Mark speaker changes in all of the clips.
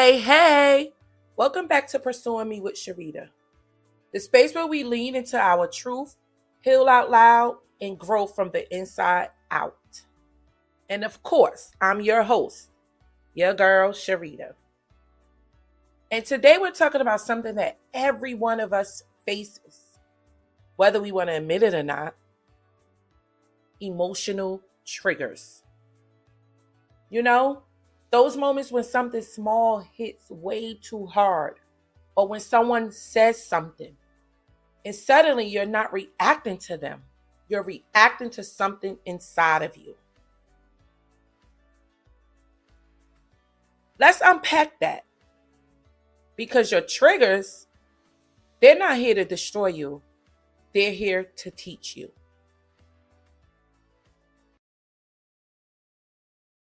Speaker 1: Hey, hey! Welcome back to Pursuing Me with Sharita, the space where we lean into our truth, heal out loud, and grow from the inside out. And of course, I'm your host, your girl, Sharita. And today we're talking about something that every one of us faces, whether we want to admit it or not: emotional triggers. You know, those moments when something small hits way too hard, or when someone says something and suddenly you're not reacting to them. You're reacting to something inside of you. Let's unpack that, because your triggers, they're not here to destroy you. They're here to teach you.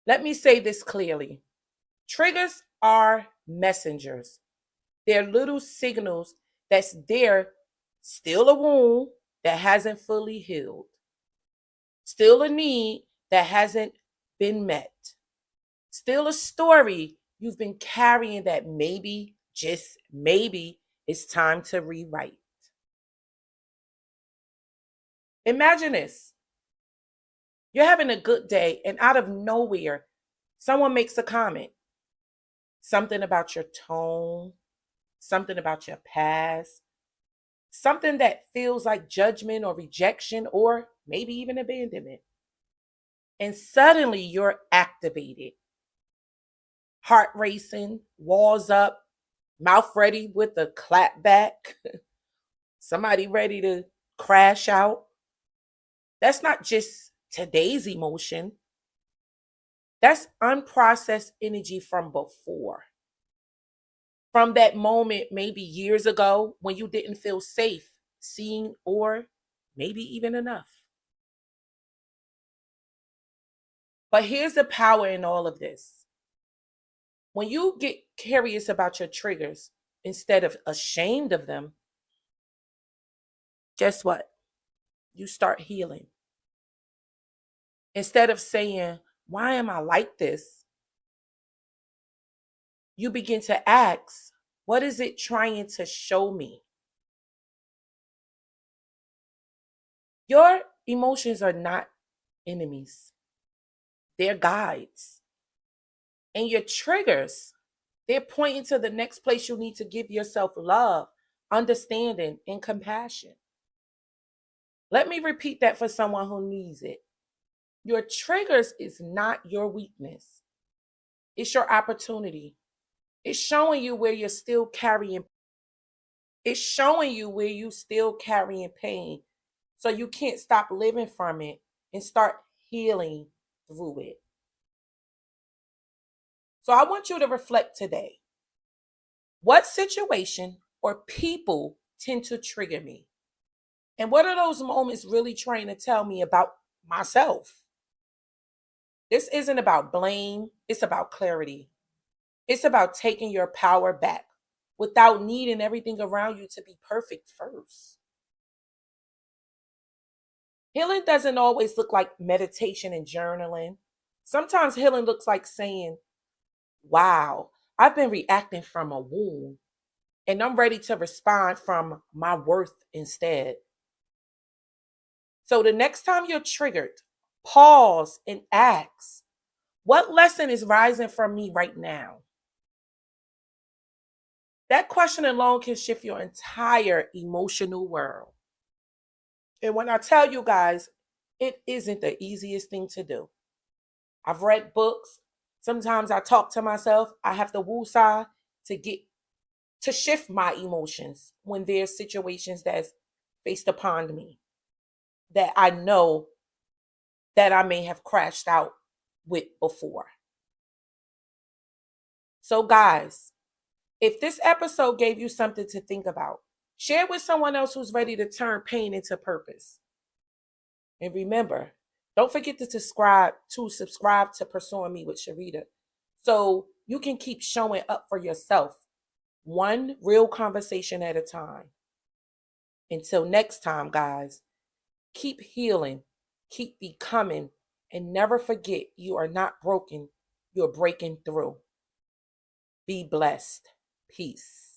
Speaker 1: Let me say this clearly. Triggers are messengers. They're little signals that's there, still a wound that hasn't fully healed, still a need that hasn't been met, still a story you've been carrying that maybe, just maybe, it's time to rewrite. Imagine this: you're having a good day, and out of nowhere, someone makes a comment. Something about your tone, something about your past, something that feels like judgment or rejection, or maybe even abandonment. And suddenly you're activated, heart racing, walls up, mouth ready with a clap back, somebody ready to crash out. That's not just today's emotion, that's unprocessed energy from before. From that moment, maybe years ago, when you didn't feel safe, seen, or maybe even enough. But here's the power in all of this: when you get curious about your triggers instead of ashamed of them, guess what? You start healing. Instead of saying, why am I like this? You begin to ask, what is it trying to show me? Your emotions are not enemies, they're guides. And your triggers, they're pointing to the next place you need to give yourself love, understanding, and compassion. Let me repeat that for someone who needs it. Your triggers is not your weakness, it's your opportunity. It's showing you where you're still carrying It's showing you where you still carrying pain. So you can't stop living from it and start healing through it. So I want you to reflect today. What situation or people tend to trigger me? And what are those moments really trying to tell me about myself? This isn't about blame, it's about clarity. It's about taking your power back without needing everything around you to be perfect first. Healing doesn't always look like meditation and journaling. Sometimes healing looks like saying, wow, I've been reacting from a wound and I'm ready to respond from my worth instead. So the next time you're triggered, pause and ask, what lesson is rising from me right now? That question alone can shift your entire emotional world. And when I tell you guys, it isn't the easiest thing to do. I've read books. Sometimes I talk to myself. I have to woosah to get to shift my emotions when there's situations that's based upon me that I know that I may have crashed out with before. So, guys, if this episode gave you something to think about, share it with someone else who's ready to turn pain into purpose. And remember, don't forget to subscribe to Pursuing Me with Sharita, so you can keep showing up for yourself, one real conversation at a time. Until next time, guys, keep healing, keep becoming, and never forget you are not broken, you're breaking through. Be blessed. Peace.